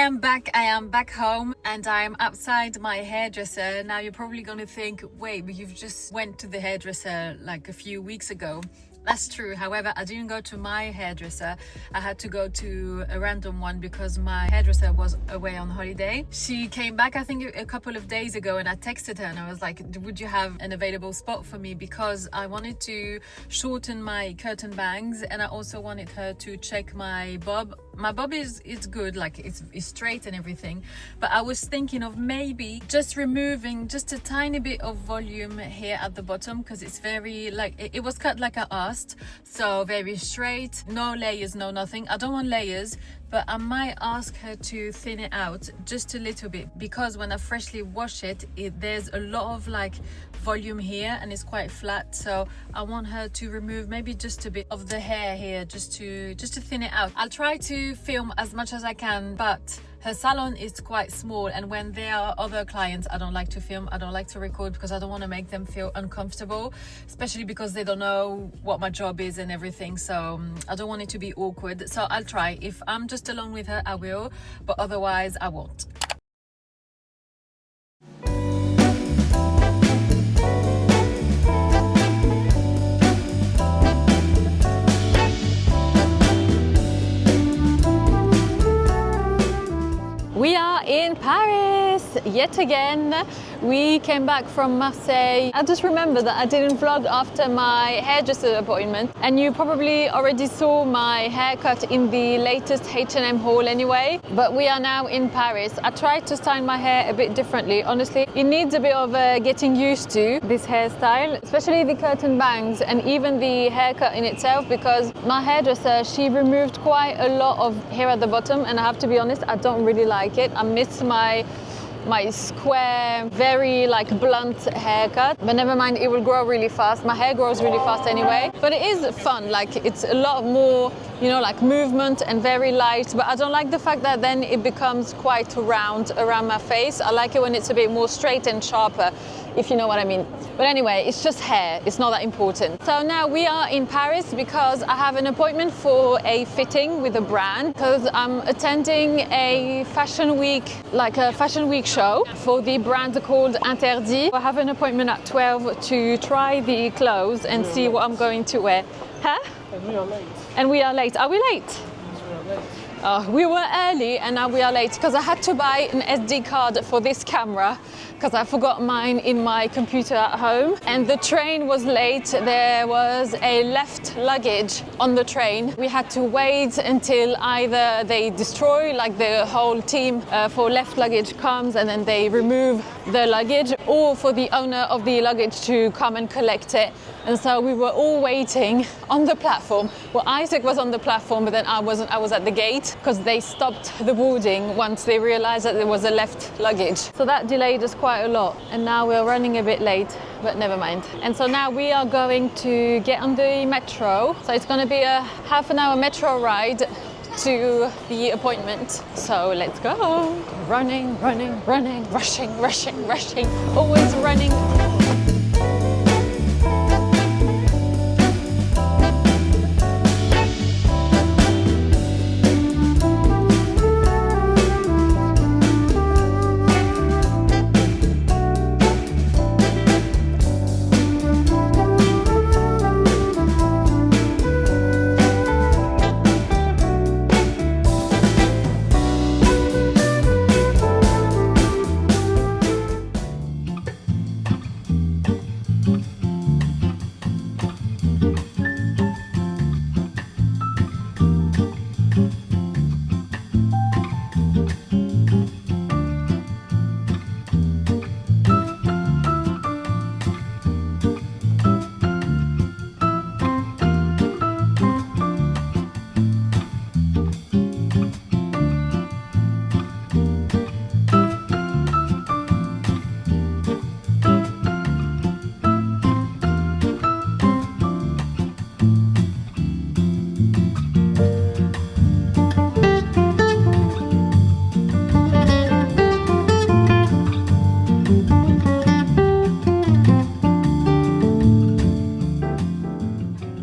am back home and I'm outside my hairdresser. Now you're probably gonna think, wait, but you've just went to the hairdresser like a few weeks ago. That's true. However, I didn't go to my hairdresser. I had to go to a random one because my hairdresser was away on holiday. She came back, I think, a couple of days ago, and I texted her and I was like, would you have an available spot for me? Because I wanted to shorten my curtain bangs and I also wanted her to check my bob. My bob is good, like it's straight and everything. But I was thinking of maybe just removing just a tiny bit of volume here at the bottom because it's very, like, it was cut like I asked. So very straight, no layers, no nothing. I don't want layers, but I might ask her to thin it out just a little bit because when I freshly wash it, there's a lot of like volume here and it's quite flat. So I want her to remove maybe just a bit of the hair here just to thin it out. I'll try to film as much as I can, but her salon is quite small, and when there are other clients, I don't like to film, I don't like to record because I don't want to make them feel uncomfortable, especially because they don't know what my job is and everything. So I don't want it to be awkward. So I'll try. If I'm just alone with her, I will, but otherwise I won't. We are in Paris yet again. We came back from Marseille. I just remember that I didn't vlog after my hairdresser appointment, and you probably already saw my haircut in the latest H&M haul anyway. But we are now in Paris. I tried to style my hair a bit differently. Honestly, it needs a bit of getting used to this hairstyle, especially the curtain bangs and even the haircut in itself, because my hairdresser, she removed quite a lot of hair at the bottom, and I have to be honest, I don't really like it. I miss my square, very like blunt haircut, but never mind, it will grow really fast. My hair grows really fast anyway, but it is fun. Like, it's a lot more, you know, like movement and very light, but I don't like the fact that then it becomes quite round around my face. I like it when it's a bit more straight and sharper, if you know what I mean. But anyway, it's just hair, it's not that important. So now we are in Paris because I have an appointment for a fitting with a brand, because I'm attending a fashion week, like a fashion week show for the brand called Interdee. I have an appointment at 12 to try the clothes and see what I'm going to wear. Huh? And we are late. And we are late. Are we late? Yes, we are late. We were early and now we are late because I had to buy an SD card for this camera because I forgot mine in my computer at home, and the train was late. There was a left luggage on the train. We had to wait until either they destroy, like the whole team for left luggage comes and then they remove the luggage, or for the owner of the luggage to come and collect it. And so we were all waiting on the platform. Well, Isaac was on the platform, but then I wasn't. I was at the gate because they stopped the boarding once they realized that there was a left luggage. So that delayed us quite a lot. And now we're running a bit late, but never mind. And so now we are going to get on the metro. So it's going to be a half-an-hour metro ride to the appointment. So let's go. Running, running, running, rushing, rushing, rushing, always running.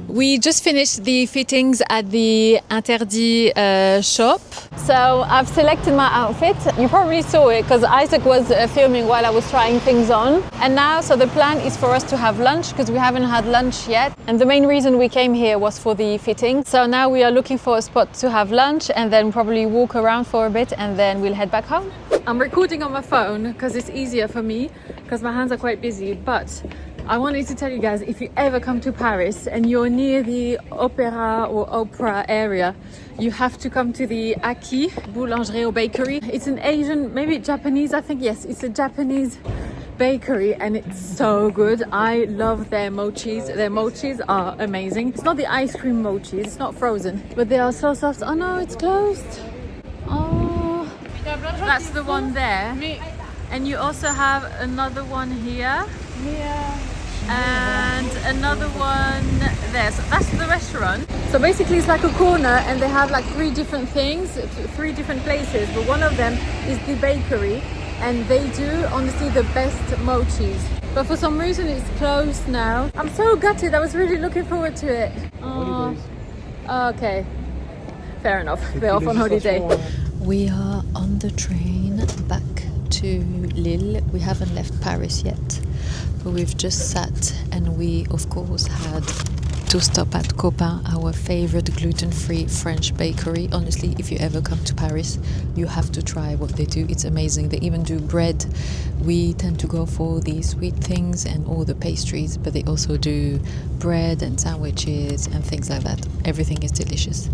We just finished the fittings at the Interdee shop. So I've selected my outfit. You probably saw it because Isaac was filming while I was trying things on. And now, so the plan is for us to have lunch because we haven't had lunch yet. And the main reason we came here was for the fitting. So now we are looking for a spot to have lunch and then probably walk around for a bit and then we'll head back home. I'm recording on my phone because it's easier for me because my hands are quite busy. But I wanted to tell you guys, if you ever come to Paris and you're near the Opera or Opera area, you have to come to the Kaki boulangerie or bakery. It's an Asian, maybe Japanese, I think, yes, it's a Japanese bakery and it's so good. I love their mochis. Their mochis are amazing. It's not the ice cream mochis, it's not frozen, but they are so soft. Oh no, it's closed. Oh, that's the one there. And you also have another one here. And another one there. So that's the restaurant. So basically it's like a corner and they have like 3 different things, 3 different places, but one of them is the bakery and they do honestly the best mochis. But for some reason it's closed now. I'm so gutted. I was really looking forward to it. Oh, okay. Fair enough. They're off on holiday. We are on the train back to Lille. We haven't left Paris yet. We've just sat and we of course had to stop at Copain, our favorite gluten-free French bakery. Honestly, if you ever come to Paris, you have to try what they do. It's amazing. They even do bread. We tend to go for the sweet things and all the pastries, but they also do bread and sandwiches and things like that. Everything is delicious.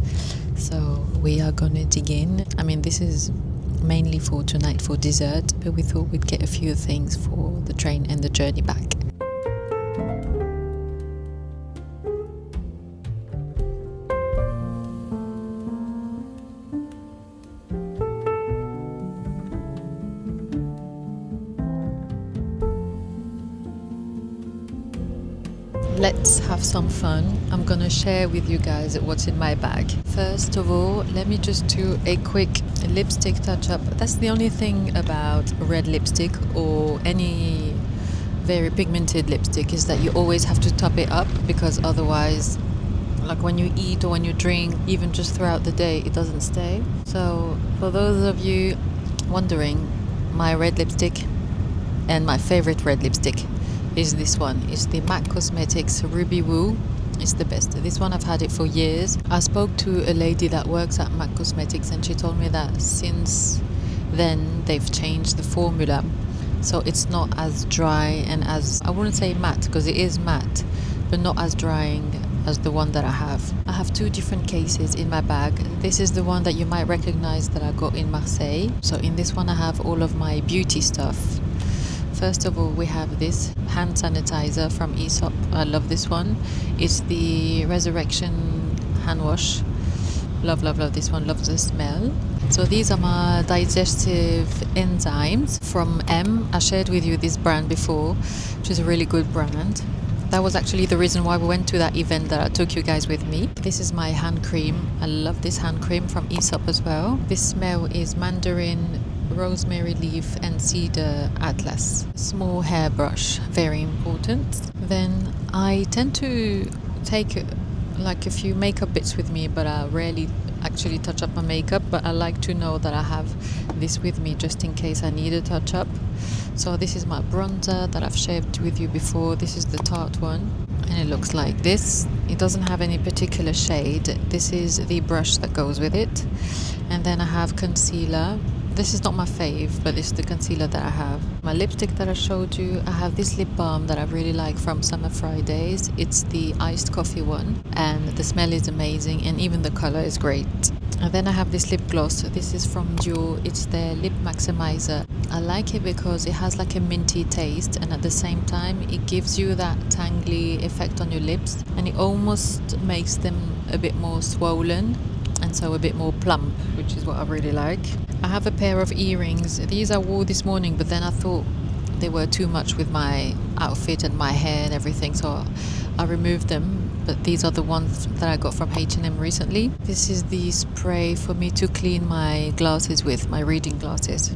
So we are gonna dig in. I mean, this is mainly for tonight for dessert, but we thought we'd get a few things for the train and the journey back. Let's have some fun. I'm gonna share with you guys what's in my bag. First of all, let me just do a quick lipstick touch up. That's the only thing about red lipstick or any very pigmented lipstick is that you always have to top it up because otherwise, like when you eat or when you drink, even just throughout the day, it doesn't stay. So for those of you wondering, my red lipstick and my favorite red lipstick is this one. It's the MAC Cosmetics Ruby Woo. It's the best. This one I've had it for years. I spoke to a lady that works at MAC Cosmetics and she told me that since then they've changed the formula, so it's not as dry and as, I wouldn't say matte because it is matte, but not as drying as the one that I have. I have 2 different cases in my bag. This is the one that you might recognize that I got in Marseille. So in this one I have all of my beauty stuff. First of all, we have this hand sanitizer from Aesop. I love this one. It's the Resurrection hand wash. Love, love, love this one. Love the smell. So these are my digestive enzymes from M. I shared with you this brand before, which is a really good brand. That was actually the reason why we went to that event that I took you guys with me. This is my hand cream. I love this hand cream from Aesop as well. This smell is mandarin, rosemary leaf and cedar atlas. Small hairbrush, very important. Then I tend to take like a few makeup bits with me, but I rarely actually touch up my makeup, but I like to know that I have this with me just in case I need a touch up. So this is my bronzer that I've shared with you before. This is the Tarte one and it looks like this. It doesn't have any particular shade. This is the brush that goes with it. And then I have concealer. This is not my fave, but it's the concealer that I have. My lipstick that I showed you, I have this lip balm that I really like from Summer Fridays. It's the iced coffee one and the smell is amazing and even the color is great. And then I have this lip gloss. This is from Dior. It's their lip maximizer. I like it because it has like a minty taste and at the same time it gives you that tangly effect on your lips and it almost makes them a bit more swollen and so a bit more plump, which is what I really like. I have a pair of earrings. These I wore this morning, but then I thought they were too much with my outfit and my hair and everything, so I removed them. But these are the ones that I got from H&M recently. This is the spray for me to clean my glasses with, my reading glasses.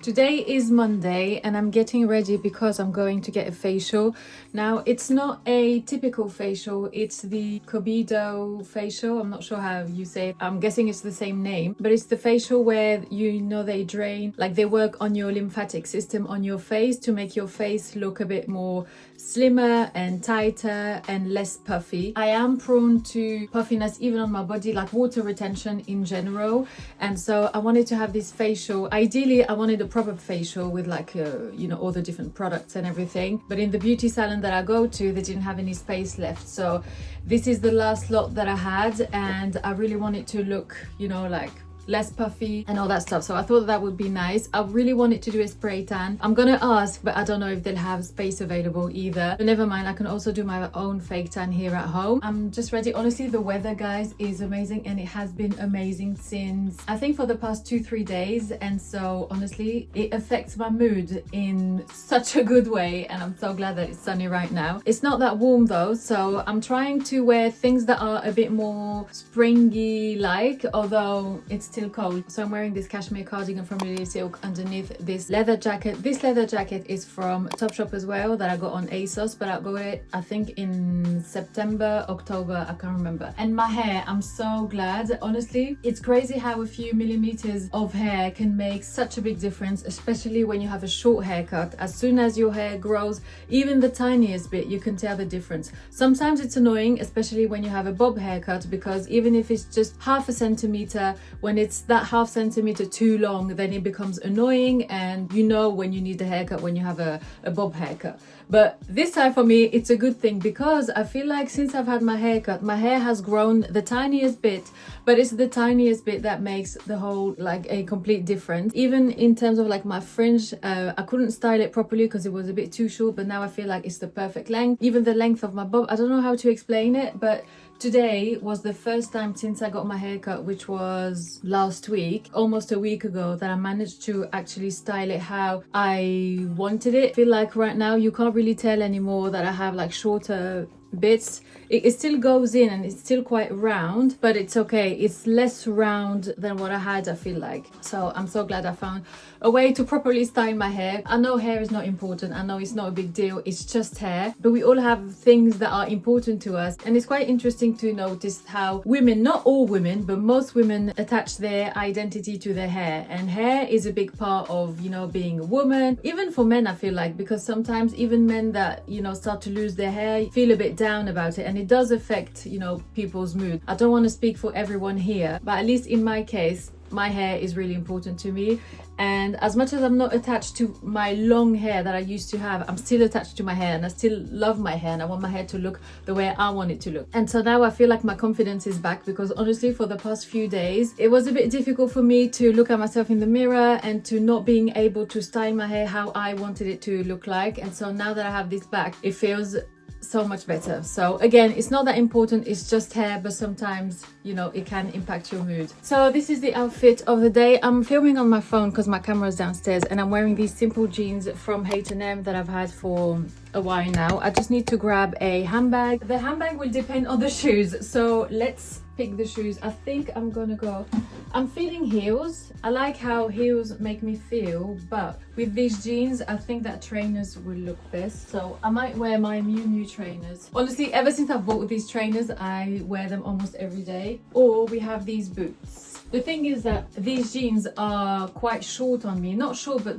Today is Monday and I'm getting ready because I'm going to get a facial. Now, it's not a typical facial, it's the Cobido facial. I'm not sure how you say it. I'm guessing it's the same name, but it's the facial where they drain, like they work on your lymphatic system on your face to make your face look a bit more slimmer and tighter and less puffy. I am prone to puffiness even on my body, like water retention in general, and so I wanted to have this facial. Ideally, I wanted a proper facial with like all the different products and everything, but in the beauty salon that I go to, they didn't have any space left, so this is the last lot that I had, and I really want it to look like less puffy and all that stuff, so I thought that would be nice. I really wanted to do a spray tan. I'm gonna ask, but I don't know if they'll have space available either, but never mind, I can also do my own fake tan here at home. I'm just ready. Honestly, the weather, guys, is amazing, and it has been amazing since I think for the past 2-3 days, and so honestly it affects my mood in such a good way, and I'm so glad that it's sunny right now. It's not that warm though, so I'm trying to wear things that are a bit more springy like, although it's still cold. So I'm wearing this cashmere cardigan from Lily Silk underneath this leather jacket. This leather jacket is from Topshop as well, that I got on ASOS, but I got it I think in September, October, I can't remember. And my hair, I'm so glad. Honestly, it's crazy how a few millimeters of hair can make such a big difference, especially when you have a short haircut. As soon as your hair grows even the tiniest bit, you can tell the difference. Sometimes it's annoying, especially when you have a bob haircut, because even if it's just half a centimeter, when it's that half centimeter too long, then it becomes annoying, and when you need a haircut when you have a bob haircut. But this time for me it's a good thing, because I feel like since I've had my haircut, my hair has grown the tiniest bit, but it's the tiniest bit that makes the whole like a complete difference. Even in terms of like my fringe, I couldn't style it properly because it was a bit too short, but now I feel like it's the perfect length. Even the length of my bob, I don't know how to explain it, but today was the first time since I got my haircut, which was last week, almost a week ago, that I managed to actually style it how I wanted it. I feel like right now you can't really tell anymore that I have like shorter bits. It still goes in and it's still quite round, but it's okay. It's less round than what I had, I feel like. So I'm so glad I found a way to properly style my hair. I know hair is not important, I know it's not a big deal, it's just hair, but we all have things that are important to us, and it's quite interesting to notice how women, not all women, but most women attach their identity to their hair, and hair is a big part of being a woman. Even for men, I feel like, because sometimes even men that start to lose their hair feel a bit down about it, and it does affect people's mood. I don't want to speak for everyone here, but at least in my case, my hair is really important to me, and as much as I'm not attached to my long hair that I used to have, I'm still attached to my hair, and I still love my hair, and I want my hair to look the way I want it to look. And so now I feel like my confidence is back, because honestly for the past few days it was a bit difficult for me to look at myself in the mirror and to not being able to style my hair how I wanted it to look like. And so now that I have this back, it feels so much better. So again, it's not that important, it's just hair, but sometimes it can impact your mood. So this is the outfit of the day. I'm filming on my phone because my camera is downstairs, and I'm wearing these simple jeans from H&M that I've had for a while now. I just need to grab a handbag. The handbag will depend on the shoes, so let's pick the shoes. I think I'm gonna go, I'm feeling heels. I like how heels make me feel, but with these jeans I think that trainers will look best, so I might wear my Miu Miu trainers. Honestly, ever since I've bought these trainers, I wear them almost every day. Or we have these boots. The thing is that these jeans are quite short on me, not short, but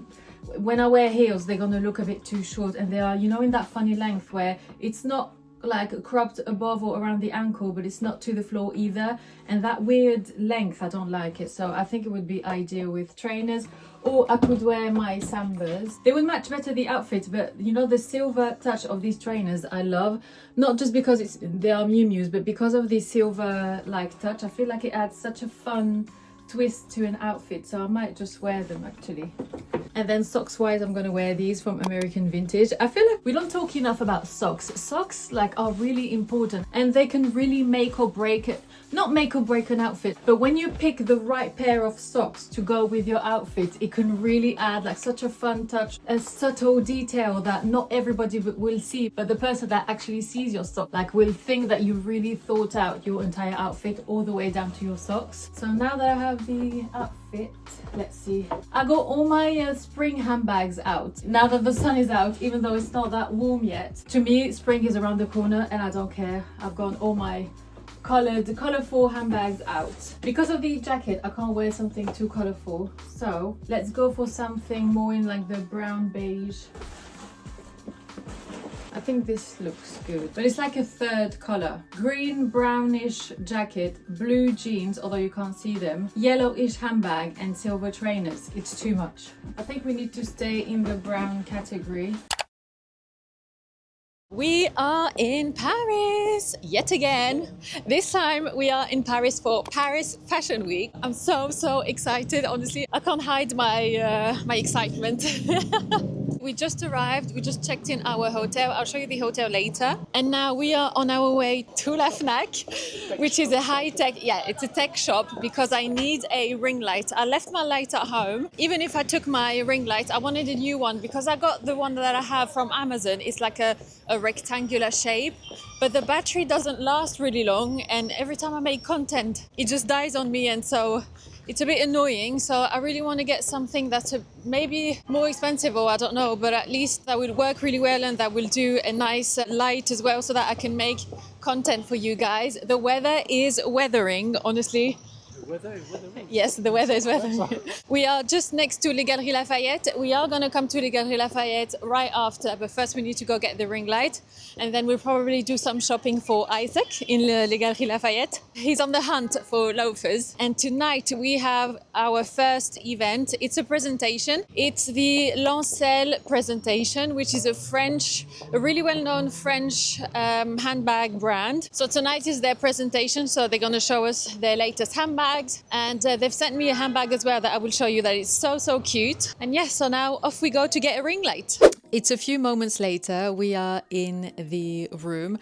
when I wear heels they're gonna look a bit too short, and they are in that funny length where it's not like cropped above or around the ankle, but it's not to the floor either, and that weird length, I don't like it. So I think it would be ideal with trainers, or I could wear my Sambas. They would match better the outfit, but the silver touch of these trainers I love, not just because they are Miu Miu's, but because of the silver like touch. I feel like it adds such a fun twist to an outfit, so I might just wear them actually. And then socks wise, I'm gonna wear these from American Vintage. I feel like we don't talk enough about socks. Socks are really important, and they can really make or break it. Not make or break an outfit, but when you pick the right pair of socks to go with your outfit, it can really add such a fun touch, a subtle detail that not everybody will see, but the person that actually sees your sock will think that you really thought out your entire outfit all the way down to your socks. So now that I have the outfit, let's see. I got all my spring handbags out. Now that the sun is out, even though it's not that warm yet, to me, spring is around the corner and I don't care. I've got all my colorful handbags out. Because of the jacket, I can't wear something too colorful. So let's go for something more in like the brown beige. I think this looks good, but it's like a third color. Green brownish jacket, blue jeans, although you can't see them, yellowish handbag and silver trainers. It's too much. I think we need to stay in the brown category. We are in Paris yet again. This time we are in Paris for Paris Fashion Week. I'm so excited. Honestly, I can't hide my my excitement. We just arrived, we just checked in our hotel. I'll show you the hotel later. And now we are on our way to La Fnac, which is a high-tech, it's a tech shop because I need a ring light. I left my light at home. Even if I took my ring light, I wanted a new one because I got the one that I have from Amazon. It's like a rectangular shape, but the battery doesn't last really long. And every time I make content, it just dies on me. And so it's a bit annoying, so I really want to get something that's maybe more expensive, or I don't know, but at least that will work really well and that will do a nice light as well so that I can make content for you guys. The weather is weathering, honestly. The weather is weathering? Yes, the weather is weathering. We are just next to Les Galeries Lafayette. We are going to come to Les Galeries Lafayette right after, but first we need to go get the ring light. And then we'll probably do some shopping for Isaac in Les Galeries Lafayette. He's on the hunt for loafers. And tonight we have our first event. It's a presentation. It's the Lancel presentation, which is a really well-known French handbag brand. So tonight is their presentation. So they're going to show us their latest handbag. And they've sent me a handbag as well that I will show you that is so cute. And yes, so now off we go to get a ring light. It's a few moments later. We are in the room.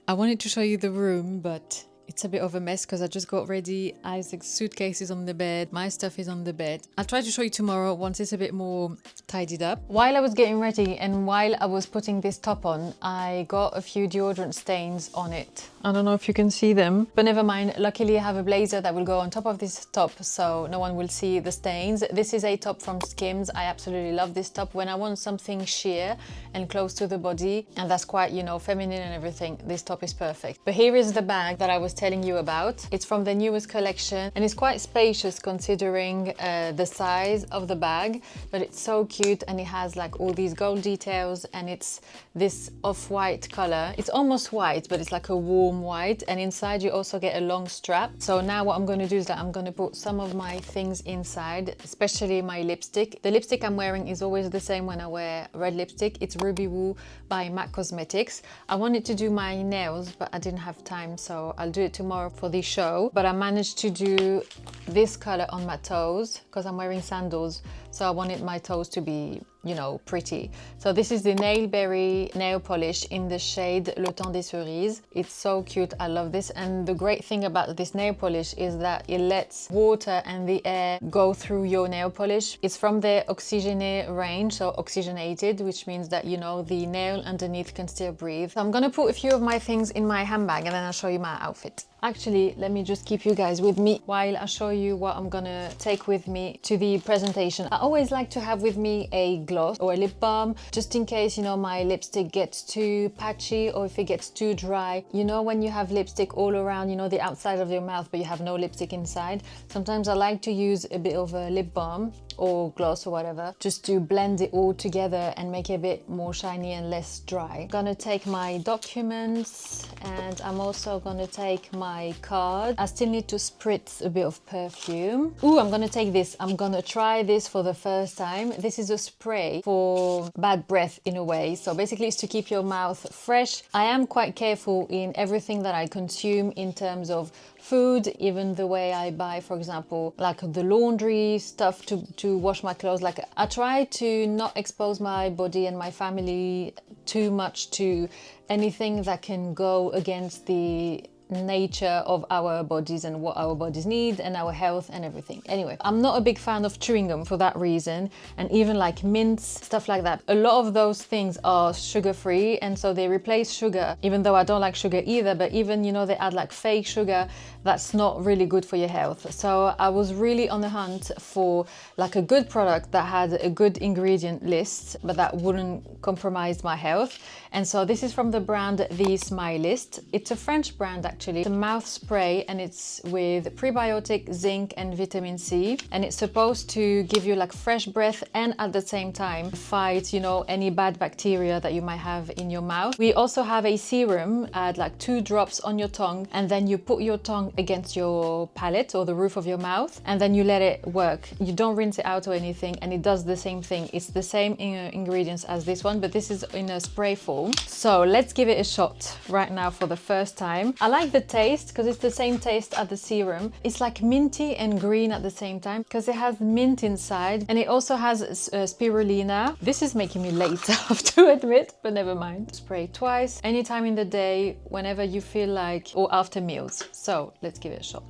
I wanted to show you the room, but it's a bit of a mess because I just got ready. Isaac's suitcase is on the bed. My stuff is on the bed. I'll try to show you tomorrow once it's a bit more tidied up. While I was getting ready and while I was putting this top on, I got a few deodorant stains on it. I don't know if you can see them, but never mind. Luckily, I have a blazer that will go on top of this top, so no one will see the stains. This is a top from Skims. I absolutely love this top when I want something sheer and close to the body, and that's quite, you know, feminine and everything. This top is perfect. But here is the bag that I was telling you about. It's from the newest collection and it's quite spacious considering the size of the bag, but it's so cute and it has like all these gold details and it's this off-white color. It's almost white, but it's like a warm white, and inside you also get a long strap. So now what I'm going to do is that I'm going to put some of my things inside, especially my lipstick. The lipstick I'm wearing is always the same when I wear red lipstick. It's Ruby Woo by MAC Cosmetics. I wanted to do my nails, but I didn't have time, so I'll do it tomorrow for the show. But I managed to do this color on my toes because I'm wearing sandals, so I wanted my toes to be, you know, pretty. So this is the Nailberry nail polish in the shade Le Temps des Cerises. It's so cute. I love this. And the great thing about this nail polish is that it lets water and the air go through your nail polish. It's from the Oxygene range, so oxygenated, which means that, you know, the nail underneath can still breathe. So I'm gonna put a few of my things in my handbag and then I'll show you my outfit. Actually, let me just keep you guys with me while I show you what I'm gonna take with me to the presentation. I always like to have with me a gloss or a lip balm, just in case, you know, my lipstick gets too patchy or if it gets too dry. You know, when you have lipstick all around, you know, the outside of your mouth, but you have no lipstick inside. Sometimes I like to use a bit of a lip balm or gloss or whatever, just to blend it all together and make it a bit more shiny and less dry. I'm gonna take my documents and I'm also gonna take my card. I still need to spritz a bit of perfume. Ooh, I'm gonna take this. I'm gonna try this for the first time. This is a spray for bad breath in a way. So basically it's to keep your mouth fresh. I am quite careful in everything that I consume in terms of food, even the way I buy, for example, like the laundry stuff to wash my clothes. Like I try to not expose my body and my family too much to anything that can go against the nature of our bodies and what our bodies need and our health and everything. Anyway, I'm not a big fan of chewing gum for that reason, and even like mints, stuff like that. A lot of those things are sugar-free, and so they replace sugar, even though I don't like sugar either. But even, you know, they add like fake sugar that's not really good for your health. So I was really on the hunt for like a good product that had a good ingredient list, but that wouldn't compromise my health. And so this is from the brand The Smilist. It's a French brand actually. It's a mouth spray and it's with prebiotic, zinc and vitamin C. And it's supposed to give you like fresh breath and at the same time fight, you know, any bad bacteria that you might have in your mouth. We also have a serum, add like 2 drops on your tongue, and then you put your tongue against your palate or the roof of your mouth, and then you let it work. You don't rinse it out or anything, and it does the same thing. It's the same ingredients as this one, but this is in a spray form. So let's give it a shot right now for the first time. I like the taste because it's the same taste as the serum. It's like minty and green at the same time because it has mint inside, and it also has spirulina. This is making me late, I have to admit, but never mind. Spray twice, anytime in the day, whenever you feel like, or after meals. So let's give it a shot.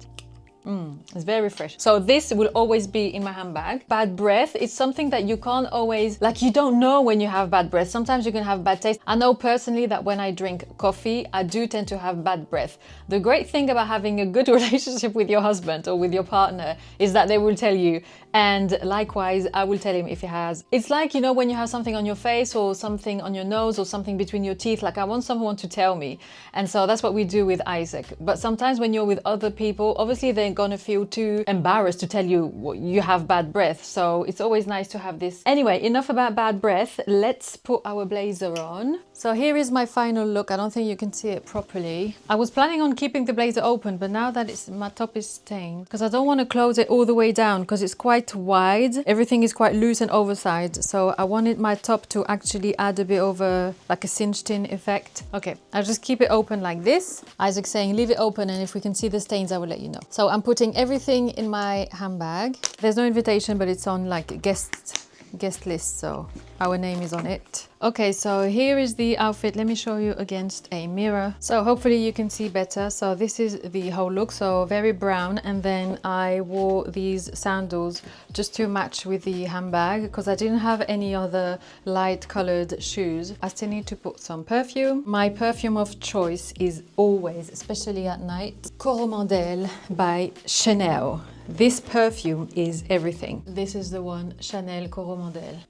It's very fresh. So this will always be in my handbag. Bad breath, it's something that you can't always, like you don't know when you have bad breath. Sometimes you can have bad taste. I know personally that when I drink coffee, I do tend to have bad breath. The great thing about having a good relationship with your husband or with your partner is that they will tell you. And likewise, I will tell him if he has. It's like, you know, when you have something on your face or something on your nose or something between your teeth, like I want someone to tell me. And so that's what we do with Isaac. But sometimes when you're with other people, obviously they're gonna feel too embarrassed to tell you you have bad breath. So it's always nice to have this. Anyway, enough about bad breath. Let's put our blazer on. So here is my final look. I don't think you can see it properly. I was planning on keeping the blazer open, but now that my top is stained, because I don't want to close it all the way down because it's quite wide. Everything is quite loose and oversized. So I wanted my top to actually add a bit of like a cinched in effect. Okay, I'll just keep it open like this. Isaac's saying leave it open, and if we can see the stains, I will let you know. So I'm putting everything in my handbag. There's no invitation, but it's on like guest list, so our name is on it. Okay, so here is the outfit. Let me show you against a mirror, so hopefully you can see better. So this is the whole look, so very brown, and then I wore these sandals just to match with the handbag because I didn't have any other light colored shoes. I still need to put some perfume. My perfume of choice is always, especially at night, Coromandel by Chanel. This perfume is everything. This is the one, Chanel Coromandel.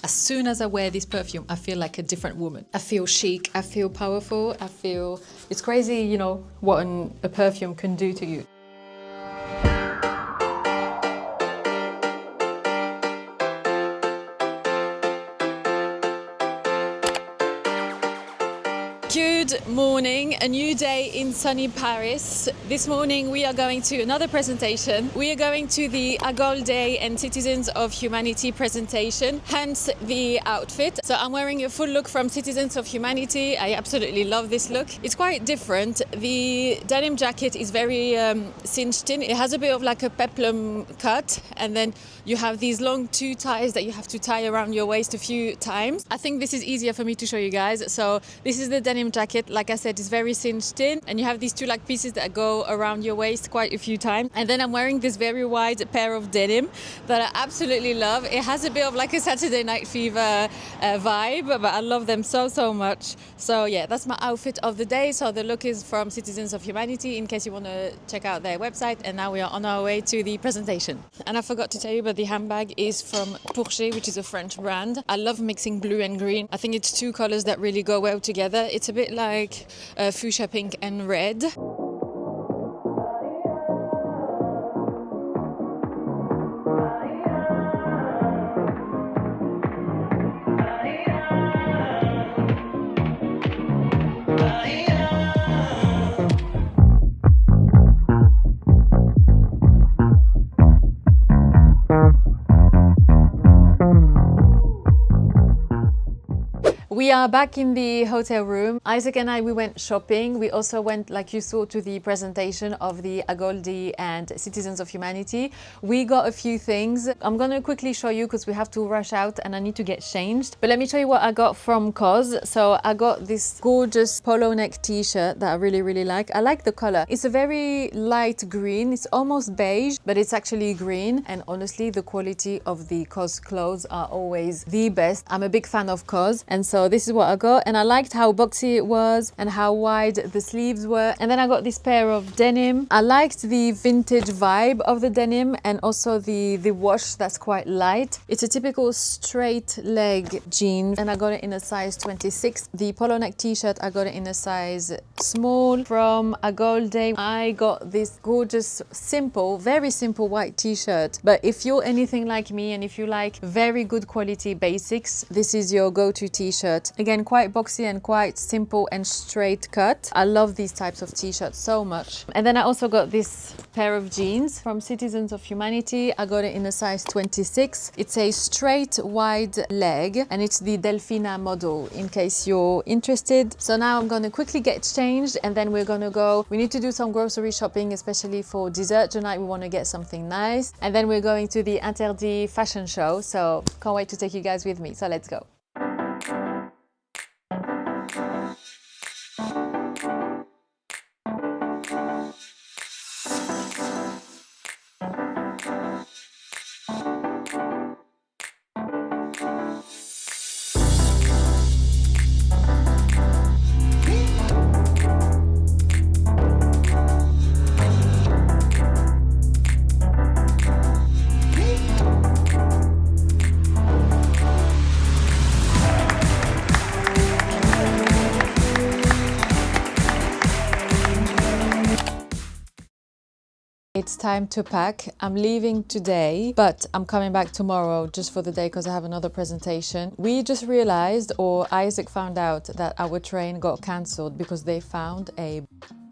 As soon as I wear this perfume, I feel like a different woman. I feel chic, I feel powerful, I feel... It's crazy, you know, what a perfume can do to you. Good morning, a new day in sunny Paris. This morning we are going to another presentation. We are going to the Agolde and Citizens of Humanity presentation, hence the outfit. So I'm wearing a full look from Citizens of Humanity. I absolutely love this look. It's quite different. The denim jacket is very cinched in. It has a bit of like a peplum cut, and then you have these long 2 ties that you have to tie around your waist a few times. I think this is easier for me to show you guys. So this is the denim jacket. Like I said, it's very cinched in, and you have these 2 like pieces that go around your waist quite a few times. And then I'm wearing this very wide pair of denim that I absolutely love. It has a bit of like a Saturday Night Fever vibe, but I love them so much. So yeah, that's my outfit of the day. So the look is from Citizens of Humanity, in case you want to check out their website. And now we are on our way to the presentation. And I forgot to tell you, but the handbag is from Pourchet, which is a French brand. I love mixing blue and green. I think it's 2 colors that really go well together. It's a bit like fuchsia pink and red. We are back in the hotel room. Isaac and I, we went shopping. We also went, like you saw, to the presentation of the Agolde and Citizens of Humanity. We got a few things. I'm going to quickly show you because we have to rush out and I need to get changed. But let me show you what I got from COS. So I got this gorgeous polo neck t-shirt that I really like. I like the color. It's a very light green. It's almost beige, but it's actually green. And honestly, the quality of the COS clothes are always the best. I'm a big fan of COS. And so So this is what I got, and I liked how boxy it was and how wide the sleeves were. And then I got this pair of denim. I liked the vintage vibe of the denim and also the wash that's quite light. It's a typical straight leg jean, and I got it in a size 26. The polo neck t-shirt, I got it in a size small from Agolde. I got this gorgeous, simple, very simple white t-shirt. But if you're anything like me and if you like very good quality basics, this is your go-to t-shirt. Again, quite boxy and quite simple and straight cut. I love these types of t-shirts so much. And then I also got this pair of jeans from Citizens of Humanity. I got it in a size 26. It's a straight wide leg and it's the Delfina model in case you're interested. So now I'm going to quickly get changed and then we're going to go. We need to do some grocery shopping, especially for dessert tonight. We want to get something nice. And then we're going to the Interdee fashion show. So can't wait to take you guys with me. So let's go. It's time to pack. I'm leaving today, but I'm coming back tomorrow just for the day because I have another presentation. We just realized, or Isaac found out, that our train got cancelled because they found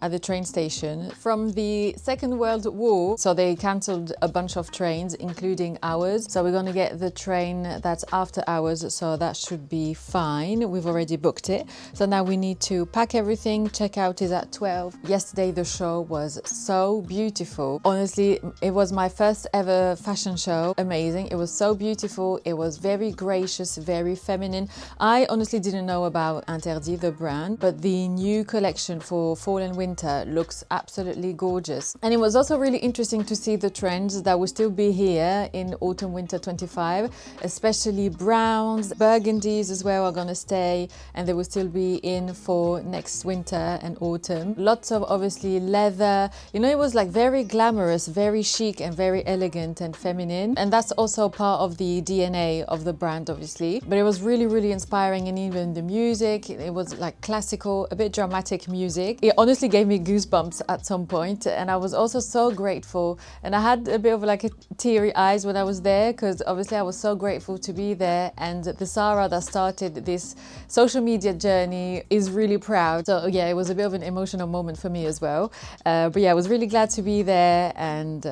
at the train station from the Second World War. So they cancelled a bunch of trains, including ours. So we're going to get the train that's after ours. So that should be fine. We've already booked it. So now we need to pack everything. Checkout is at 12. Yesterday, the show was so beautiful. Honestly, it was my first ever fashion show. Amazing. It was so beautiful. It was very gracious, very feminine. I honestly didn't know about Interdee, the brand, but the new collection for fall and winter looks absolutely gorgeous. And it was also really interesting to see the trends that will still be here in autumn winter 25, especially browns, burgundies as well are gonna stay, and they will still be in for next winter and autumn. Lots of obviously leather, you know, it was like very glamorous, very chic and very elegant and feminine, and that's also part of the DNA of the brand obviously. But it was really, really inspiring, and even the music, it was like classical, a bit dramatic music. It honestly gave me goosebumps at some point, and I was also so grateful, and I had a bit of like a teary eyes when I was there because obviously I was so grateful to be there, and the Sarra that started this social media journey is really proud. So yeah, it was a bit of an emotional moment for me as well, but yeah, I was really glad to be there, and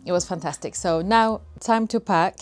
it was fantastic. So now time to pack.